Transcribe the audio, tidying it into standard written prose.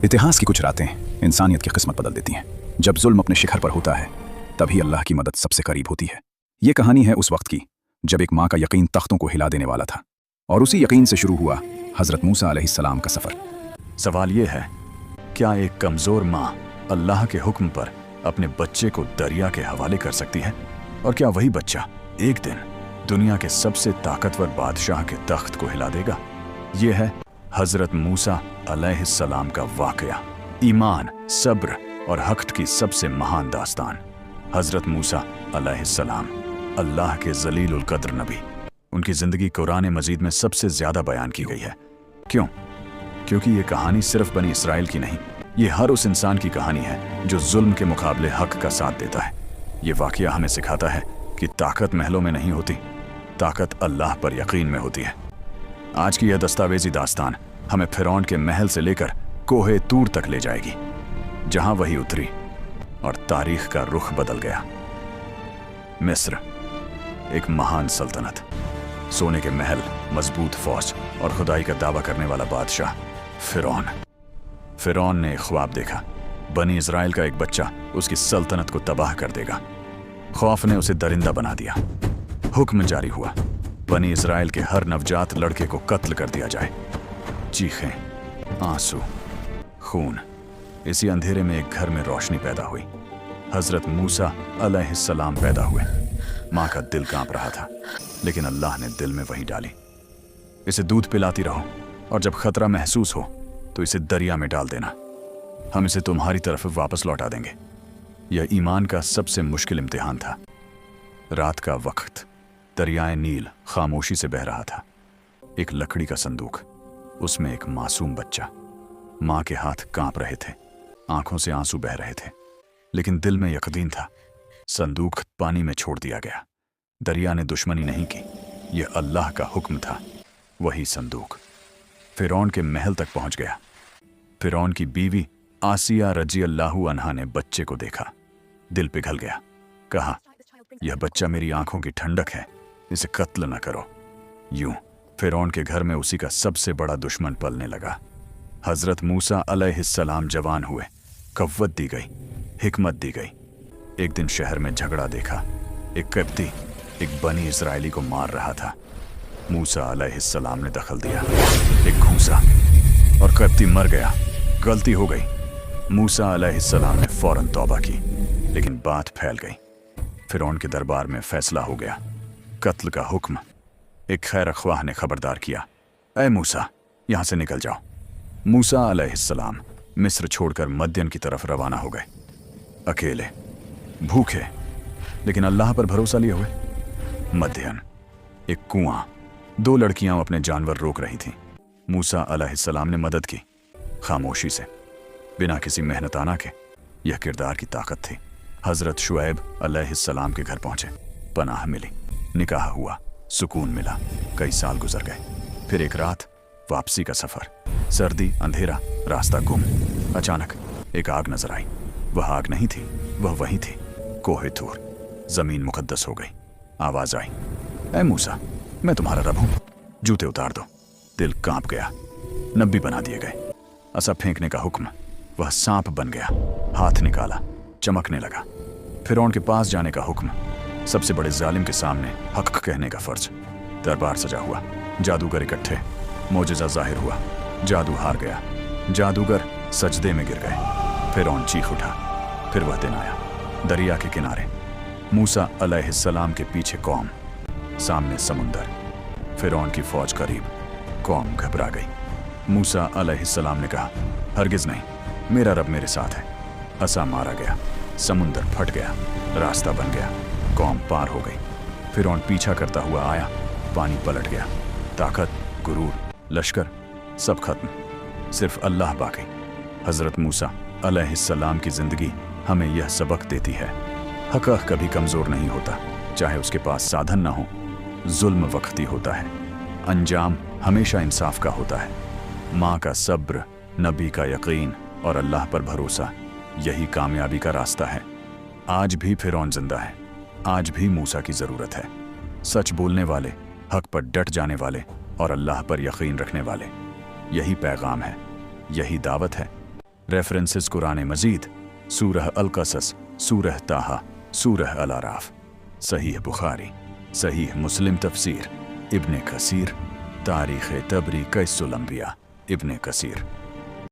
इतिहास की कुछ रातें इंसानियत की किस्मत बदल देती हैं। जब जुल्म अपने शिखर पर होता है तभी अल्लाह की मदद सबसे करीब होती है। ये कहानी है उस वक्त की जब एक माँ का यकीन तख्तों को हिला देने वाला था, और उसी यकीन से शुरू हुआ हज़रत मूसा अलैहिस्सलाम का सफ़र। सवाल ये है, क्या एक कमज़ोर माँ अल्लाह के हुक्म पर अपने बच्चे को दरिया के हवाले कर सकती है? और क्या वही बच्चा एक दिन दुनिया के सबसे ताकतवर बादशाह के तख्त को हिला देगा? ये है हज़रत मूसा अलैहिस्सलाम का वाक़या, ईमान, सब्र और हक़ की सबसे महान दास्तान। हज़रत मूसा अलैहिस्सलाम अल्लाह के ज़लीलुल क़द्र नबी। उनकी ज़िंदगी कुरान मजीद में सबसे ज़्यादा बयान की गई है। क्यों? क्योंकि ये कहानी सिर्फ बनी इसराइल की नहीं, ये हर उस इंसान की कहानी है जो जुल्म के मुकाबले हक़ का साथ देता है। ये वाक़या हमें सिखाता है कि ताकत महलों में नहीं होती, ताकत अल्लाह पर यकीन में होती है। आज की यह दस्तावेजी दास्तान हमें फ़िरौन के महल से लेकर कोहे तूर तक ले जाएगी, जहां वही उतरी और तारीख का रुख बदल गया। मिस्र, एक महान सल्तनत, सोने के महल, मजबूत फौज और खुदाई का दावा करने वाला बादशाह फ़िरौन। फ़िरौन ने एक ख्वाब देखा, बनी इज़राइल का एक बच्चा उसकी सल्तनत को तबाह कर देगा। खौफ ने उसे दरिंदा बना दिया। हुक्म जारी हुआ, बनी इज़राइल के हर नवजात लड़के को कत्ल कर दिया जाए। चीखें, आंसू, खून। इसी अंधेरे में एक घर में रोशनी पैदा हुई। हज़रत मूसा अलैहिस्सलाम पैदा हुए। माँ का दिल कांप रहा था, लेकिन अल्लाह ने दिल में वही डाली, इसे दूध पिलाती रहो और जब खतरा महसूस हो तो इसे दरिया में डाल देना, हम इसे तुम्हारी तरफ वापस लौटा देंगे। यह ईमान का सबसे मुश्किल इम्तिहान था। रात का वक्त, दरियाए नील खामोशी से बह रहा था। एक लकड़ी का संदूक, उसमें एक मासूम बच्चा। माँ के हाथ कांप रहे थे, आंखों से आंसू बह रहे थे, लेकिन दिल में यकीन था। संदूक पानी में छोड़ दिया गया। दरिया ने दुश्मनी नहीं की, यह अल्लाह का हुक्म था। वही संदूक फ़िरौन के महल तक पहुंच गया। फ़िरौन की बीवी आसिया रज़ियल्लाहु अन्हा ने बच्चे को देखा, दिल पिघल गया। कहा, यह बच्चा मेरी आंखों की ठंडक है, इसे कत्ल न करो। यूं फ़िरौन के घर में उसी का सबसे बड़ा दुश्मन पलने लगा। हज़रत मूसा अलैहिस्सलाम जवान हुए, कव्वत दी गई, हिकमत दी गई। एक दिन शहर में झगड़ा देखा। एक किब्ती एक बनी इज़राइली को मार रहा था। मूसा अलैहिस्सलाम ने दखल दिया, एक घूंसा और किब्ती मर गया। गलती हो गई। मूसा अलैहिस्सलाम ने फौरन तौबा की, लेकिन बात फैल गई। फ़िरौन के दरबार में फैसला हो गया, कत्ल का हुक्म। एक खैर ख्वाह ने खबरदार किया, ऐ मूसा, यहाँ से निकल जाओ। मूसा अलैहिस्सलाम मिस्र छोड़कर मद्यन की तरफ रवाना हो गए, अकेले, भूखे, लेकिन अल्लाह पर भरोसा लिए हुए। मद्यन, एक कुआं, 2 लड़कियां अपने जानवर रोक रही थीं। मूसा अलैहिस्सलाम ने मदद की, खामोशी से, बिना किसी मेहनताना के। यह किरदार की ताकत थी। हज़रत शुएब अलैहिस्सलाम के घर पहुंचे, पनाह मिली, निकाह हुआ, सुकून मिला। कई साल गुजर गए। फिर एक रात, वापसी का सफ़र, सर्दी, अंधेरा, रास्ता गुम। अचानक एक आग नजर आई। वह आग नहीं थी, वह वही थी, कोहे तूर। ज़मीन मुक़द्दस हो गई। आवाज़ आई, ऐ मूसा, मैं तुम्हारा रब हूँ, जूते उतार दो। दिल कांप गया। नबी बना दिए गए। असा फेंकने का हुक्म, वह सांप बन गया। हाथ निकाला, चमकने लगा। फ़िरौन के पास जाने का हुक्म, सबसे बड़े जालिम के सामने हक़ कहने का फ़र्ज। दरबार सजा हुआ, जादूगर इकट्ठे, मोजज़ा ज़ाहिर हुआ। जादू हार गया, जादूगर सजदे में गिर गए। फ़िरौन चीख उठा। फिर वह दिन आया, दरिया के किनारे, मूसा अलैहिस्सलाम के पीछे कौम, सामने समुंदर, फ़िरौन की फ़ौज करीब। कौम घबरा गई। मूसा अलैहिस्सलाम ने कहा, हरगिज़ नहीं, मेरा रब मेरे साथ है। असा मारा गया, समुंदर फट गया, रास्ता बन गया, कौम पार हो गई। फ़िरौन पीछा करता हुआ आया, पानी पलट गया। ताकत, गुरूर, लश्कर, सब खत्म, सिर्फ अल्लाह बाकी। हज़रत मूसा अलैहिस्सलाम की ज़िंदगी हमें यह सबक देती है, हक़ कभी कमज़ोर नहीं होता, चाहे उसके पास साधन ना हो। जुल्म वक्ती होता है, अंजाम हमेशा इंसाफ का होता है। माँ का सब्र, नबी का यकीन और अल्लाह पर भरोसा, यही कामयाबी का रास्ता है। आज भी फ़िरौन जिंदा है, आज भी मूसा की ज़रूरत है। सच बोलने वाले, हक़ पर डट जाने वाले और अल्लाह पर यकीन रखने वाले, यही पैगाम है, यही दावत है। रेफरेंसेस कुरान मजीद, सूरह अल-कसस, सूरह ताहा, सूरह अल-आराफ, सहीह बुखारी, सहीह मुस्लिम तफसीर, इब्ने कसीर, तारीख़ तबरी, कैसुल अंबिया, इब्ने कसीर।